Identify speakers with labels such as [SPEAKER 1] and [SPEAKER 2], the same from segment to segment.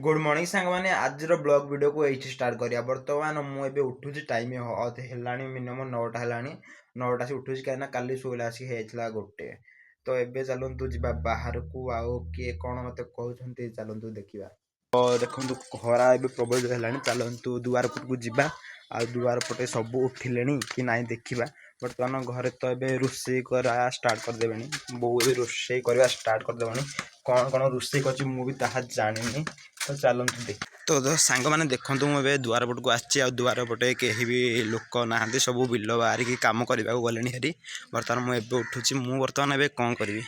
[SPEAKER 1] Good morning सांग मैंने आज ब्लॉग वीडियो को ये स्टार्ट करिया बर्तमान मुझे उठुची टाइम है मिनिमम 9टा है 9टा से उठुची कहीं काली शोला आसिक होता गोटे तो एबे चलतु जा बाहर को आउ किए कौन मत कहते चलतु देखा तो देखो खरा ए प्रबल है चलतु दुआर पट को जा दुआर पटे सब उठिले कि ना देखा बर्तमान घरे तो ये रोषे करा स्टार्ट करदे बो रोषे करवा स्टार्ट करदे कौन कौन रोषे कर जानी तो चलतु देख तो सांग मैंने देखु मुझे दुआर पट को आर पटे कहीं भी लोक ना सब बिल बाहर कम करने को गले हेरी बर्तमान मुझे उठुची बर्तमान ए कौन करी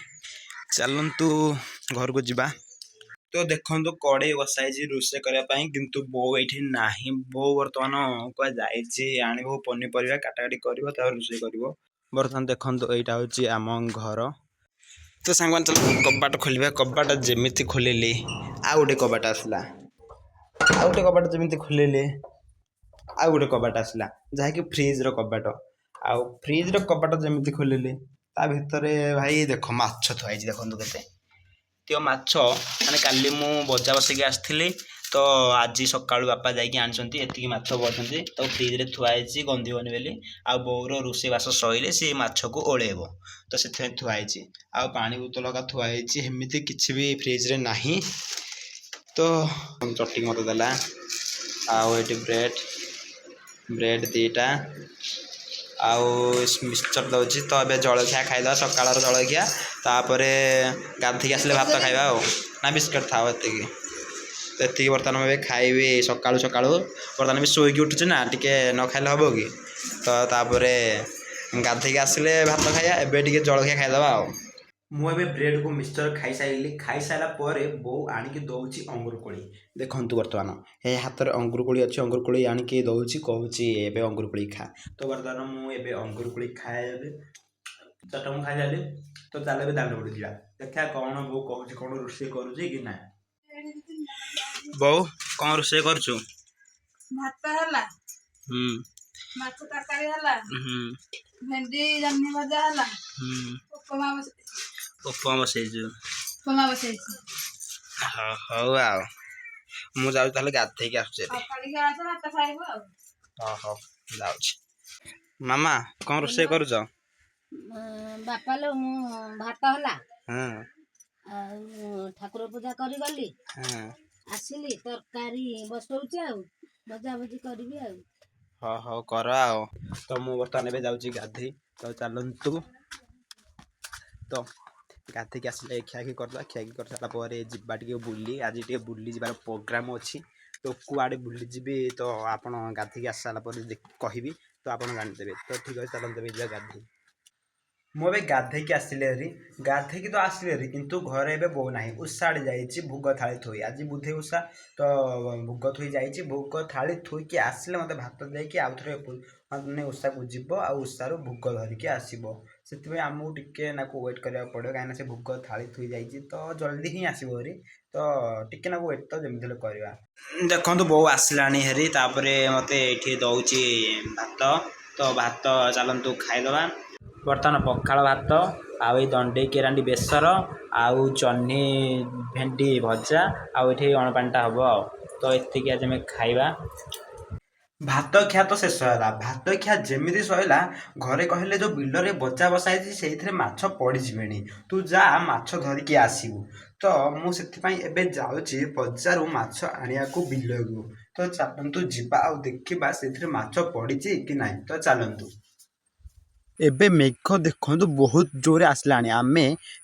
[SPEAKER 1] चलतु घर को जा तो देखो कड़े बसाई रोषे करने किंतु बो ये ना बो बर्तमान क्या जाइए आण पनीपरिया काटाकाटी कर रोषे कर बर्तमान देखो यहाँ हूँ आम घर तो सांग चल कबाट खोल कबाट जमी खोलिली आ गोटे कबाट आसला आ गोटे कबाट जमी खोलिले आ गोटे कबाट आसला जहाँकि फ्रिज कबाट आउ फ्रिज कबाट जमी खोलिले ता भितर भाई देख माछ थुआई देखो केते त्यो माछ माने काली मु बजा बसैक आसली तो आज सकाळु बापा जाइए आनी एति माछ बचती तो फ्रिज रे थुआई गंधीबनी बोली आ बोर रोषेबास सैले सी माछ को ओल्ब तो से थुआई आ पानी बोतल का थुआई एमती किसी भी फ्रिज रे नाही तो चटक मत देला आउ ब्रेड ब्रेड दीटा आउ मिक्सचर दौर तो ये जलखिया खाईद सकाल जलखिया तापर गाधिक आसले भात खाଇବା ना बिस्कुट था ये बर्तमान मुझे खाइबी सकालू सकालू बर्तमान भी शोक उठुचे ना टे न खाइले हम कि तो तापर गाधिक आसले भात खाଇବା एबे टे जलखिया खाईदे मुझे ब्रेड को मिक्सचर खाई सारी सारापर बो आणिकी दौची अंगुर कोली देखु बर्तमान ये हाथ में अंगुर कोली अच्छी अंगुर कोली आणिकी दौची कहूँ ए अंगुर कोली खा तो बर्तमान मुझे अंगुर कोली खाए चट मु खाई सारी तो चल भी दांड पड़ जा देखा कौन बो कहूँ कौन रोषे करुच्ची कि ना बो कौन रोषे करुचु
[SPEAKER 2] भात हला माछ तरकारी हला भेंडी जन्नी भजा हला
[SPEAKER 1] उपमा बसैछु
[SPEAKER 2] उपमा बसैछु
[SPEAKER 1] हौ आ मु जाउ ताले गाधै के आसु
[SPEAKER 2] सकाळी के आस भात खाइबो
[SPEAKER 1] हौ जाउछि मामा कौन रोषे करुछ
[SPEAKER 2] बापा लो मु भात हला
[SPEAKER 1] हां
[SPEAKER 2] ठाकुर पूजा करी गली आसिली तरकारी बसौछि आ भजा भजी करबी आ
[SPEAKER 1] हौ कर आ तो मु बर्तमान ए जाउछि गाधै तो चलंतु तो गाधिक आसले खियाखी करदा खियाखी कर सारापर जा टे बुली आज टे बुली जबार प्रोग्राम अच्छी तो कुआड़े बुली जी तो आप गाधिक आस सारापर कहबी तो आप जानते तो ठीक है चलते जा गाधे मुझे गाधेक आसले हरी गाधेक तो आसली हरी किंतु घरे ए बो ना उषा जाइए भोग थाली थोई आज बुधे उषा तो भोग थोई जाइए भोग थाली थोईकी आसले मत भात देकी आउ थे मैंने उषा को जीव आ उषार भोग धरिकी आसो से आमको टिके ना वेट करा पड़ो कहीं से भोग थाली थोई जाइए तो जल्दी ही आसो हरी तो टिके ना वेट तो जमी करवा देखो बो आसला हेरी मत ये दौची भात तो भात चलतु खाईदे बर्तमान पखाड़ भात आउ दंडे केरांडी बेसर आउ जह्नी भेंडी भजा आउ ये अणपाटा हम तो ये आज आम खाइबा भात खिया तो शेष है भात खिया जमी सैला घरे कहले जो बिल में बचा बसाई से माछ पड़े तू जा माछ धरिकी आसबू तो मुझे जाऊँगी बजार माछ आने को बिल को तो चलतु जा देखा से माछ पड़ी कि ना तो चलतु एबे मेघ देखु बहुत जोरे आसला आम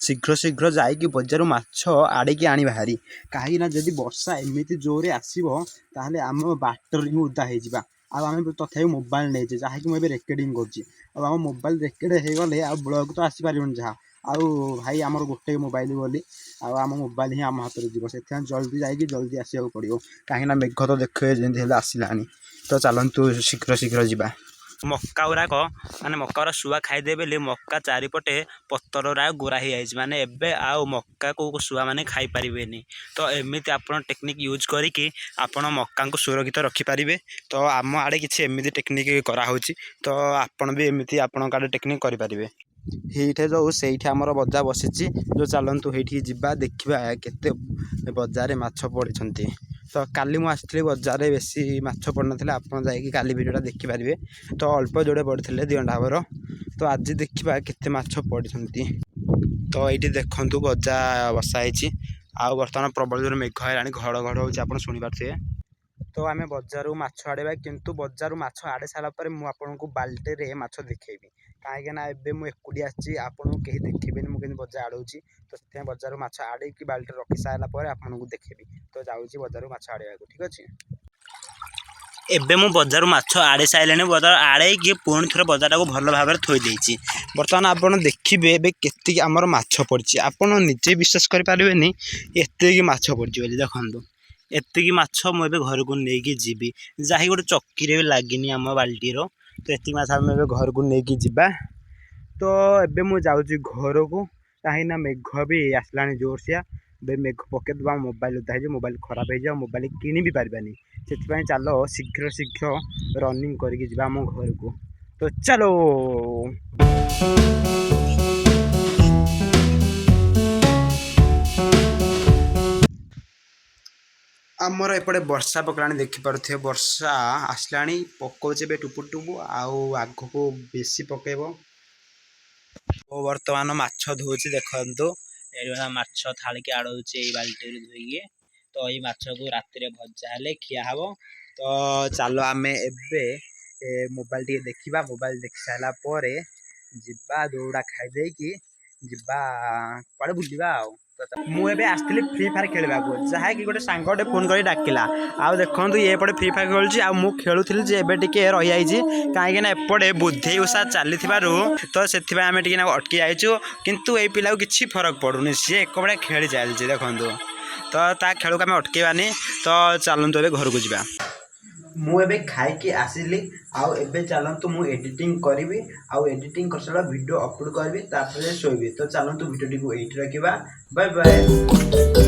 [SPEAKER 1] शीघ्र शीघ्र जाइए बजार माछ आड़े आनी बाहरी कहीं जदि वर्षा एमती जोरे आसो ताहले आम बाटर ही उदा हो आम तथा मोबाइल नहीं जहाँकि मुझे रेकर्डिंग कर मोबाइल रेकर्ड हो गले आ ब्लॉग तो आसपार जहाँ आउ भाई आमर गोटे मोबाइल बोली आम मोबाइल ही आम हाथ में जीव से जल्दी जाइए जल्दी आसो पड़ो कहीं मेघ तो देखे जमी आसला तो चलतु शीघ्र शीघ्र जा मक्का गुराक माने मक्का शुआ खाईदे बोली मक्का चारिपटे पतर गोरा हो जाए माने एबे आउ मक्का को शुआ मैंने खाई पारे तो एमती आप टेक्निक यूज करके आपण मक्का को सुरक्षित रखिपारे तो आम आड़े किसी एमती टेक्निक कराऊँच तो आपण भी एमती आपण आड़े टेक्निक करेंगे ये जो से आमर बजा बसी जो चलतु ये जा देखा केते बजार माछ पड़ी ତ କାଲି ମୁଁ ଆସିଥିଲି ବଜାରରେ ବେଶୀ ମାଛ ପଡ଼ିନଥିଲା, ଆପଣ ଯାଇକି କାଲି ଭିଡ଼ିଓଟା ଦେଖିପାରିବେ। ତ ଅଳ୍ପ ଯୋଡ଼େ ପଡ଼ିଥିଲେ 2 ଘଣ୍ଟା ହବର। ତ ଆଜି ଦେଖିବା କେତେ ମାଛ ପଡ଼ିଛନ୍ତି। ତ ଏଇଠି ଦେଖନ୍ତୁ ଗଜା ବସା ହେଇଛି, ଆଉ ବର୍ତ୍ତମାନ ପ୍ରବଳ ଜୋରେ ମେଘ ହେଲାଣି, ଘଡ଼ଘଡ଼ ହେଉଛି, ଆପଣ ଶୁଣିପାରୁଥିବେ। ତ ଆମେ ବଜାରରୁ ମାଛ ଆଣିବା, କିନ୍ତୁ ବଜାରରୁ ମାଛ ଆଣି ସାରିଲା ପରେ ମୁଁ ଆପଣଙ୍କୁ ବାଲ୍ଟିରେ ମାଛ ଦେଖେଇବି। କାହିଁକିନା ଏବେ ମୁଁ ଏକୁଟିଆ ଆସିଛି, ଆପଣଙ୍କୁ କେହି ଦେଖିବେନି ମୁଁ କେମିତି ବଜାର ଆଡ଼ଉଛି। ତ ସେଥିପାଇଁ ବଜାରରୁ ମାଛ ଆଡ଼େଇକି ବାଲ୍ଟିରେ ରଖି ସାରିଲା ପରେ ଆପଣଙ୍କୁ ଦେଖେଇବି। ତ ଯାଉଛି ବଜାରରୁ ମାଛ ଆଣିବାକୁ, ଠିକ୍ ଅଛି। ଏବେ ମୁଁ ବଜାରରୁ ମାଛ ଆଡ଼େଇ ସାରିଲିଣି, ବଜାର ଆଡ଼େଇକି ପୁଣି ଥରେ ବଜାରଟାକୁ ଭଲ ଭାବରେ ଥୋଇ ଦେଇଛି। ବର୍ତ୍ତମାନ ଆପଣ ଦେଖିବେ ଏବେ କେତିକି ଆମର ମାଛ ପଡ଼ିଛି, ଆପଣ ନିଜେ ବିଶ୍ୱାସ କରିପାରିବେନି ଏତିକି ମାଛ ପଡ଼ିଛି ବୋଲି। ଦେଖନ୍ତୁ ଏତିକି ମାଛ ମୁଁ ଏବେ ଘରକୁ ନେଇକି ଯିବି, ଯାହି ଗୋଟେ ଚକିରେ ବି ଲାଗିନି ଆମ ବାଲ୍ଟିର। ତ ଏତିକି ମାଛ ଆମେ ଏବେ ଘରକୁ ନେଇକି ଯିବା। ତ ଏବେ ମୁଁ ଯାଉଛି ଘରକୁ, କାହିଁକିନା ମେଘ ବି ଆସିଲାଣି ଜୋରସିଆ। ଏବେ ମେଘ ପକେଇଦେବା, ମୋବାଇଲ ଓଦା ହେଇଯିବ, ମୋବାଇଲ ଖରାପ ହେଇଯିବ, ମୋବାଇଲ କିଣି ବି ପାରିବାନି। ସେଥିପାଇଁ ଚାଲ ଶୀଘ୍ର ଶୀଘ୍ର ରନିଂ କରିକି ଯିବା ଆମ ଘରକୁ। ତ ଚାଲୋ। ଆମର ଏପଟେ ବର୍ଷା ପକାଇଲାଣି, ଦେଖିପାରୁଥିବେ ବର୍ଷା ଆସିଲାଣି, ପକଉଛି ଏବେ ଟୁପୁ ଟୁପୁ, ଆଉ ଆଗକୁ ବେଶୀ ପକେଇବ। ଓ ବର୍ତ୍ତମାନ ମାଛ ଧୋଉଛି, ଦେଖନ୍ତୁ ଏଇଭଳିଆ ମାଛ ଥାଳିକି ଆଡ଼ଉଛି ଏଇ ବାଲ୍ଟିରୁ ଧୋଇକି। ତ ଏଇ ମାଛକୁ ରାତିରେ ଭଜା ହେଲେ ଖିଆ ହବ। ତ ଚାଲ ଆମେ ଏବେ ମୋବାଇଲ ଟିକେ ଦେଖିବା, ମୋବାଇଲ ଦେଖି ସାରିଲା ପରେ ଯିବା ଦୌଡ଼ା ଖାଇ ଦେଇକି ଯିବା କୁଆଡ଼େ ବୁଲିବା ଆଉ। ମୁଁ ଏବେ ଆସିଥିଲି ଫ୍ରି ଫାୟାର ଖେଳିବାକୁ, ଯାହାକି ଗୋଟେ ସାଙ୍ଗଟେ ଫୋନ୍ କରି ଡାକିଲା। ଆଉ ଦେଖନ୍ତୁ ଇଏ ଏପଟେ ଫ୍ରି ଫାୟାର ଖେଳୁଛି, ଆଉ ମୁଁ ଖେଳୁଥିଲି ଯେ ଏବେ ଟିକେ ରହିଯାଇଛି, କାହିଁକିନା ଏପଟେ ବୁଧେଇ ଓଷା ଚାଲିଥିବାରୁ ତ ସେଥିପାଇଁ ଆମେ ଟିକେ ଅଟକି ଯାଇଛୁ। କିନ୍ତୁ ଏଇ ପିଲାକୁ କିଛି ଫରକ ପଡ଼ୁନି, ସିଏ ଏକପଟେ ଖେଳି ଚାଲିଛି ଦେଖନ୍ତୁ। ତ ତା ଖେଳକୁ ଆମେ ଅଟକେଇବାନି। ତ ଚାଲନ୍ତୁ ଏବେ ଘରକୁ ଯିବା। ମୁଁ ଏବେ ଖାଇକି ଆସିଲି, ଆଉ ଏବେ ଚାଲନ୍ତୁ ମୁଁ ଏଡ଼ିଟିଂ କରିବି, ଆଉ ଏଡ଼ିଟିଂ କରିସାରିଲା ଭିଡ଼ିଓ ଅପଲୋଡ଼ କରିବି, ତାପରେ ଶୋଇବି। ତ ଚାଲନ୍ତୁ ଭିଡ଼ିଓଟିକୁ ଏଇଠି ରଖିବା, ବାଏ ବାଏ।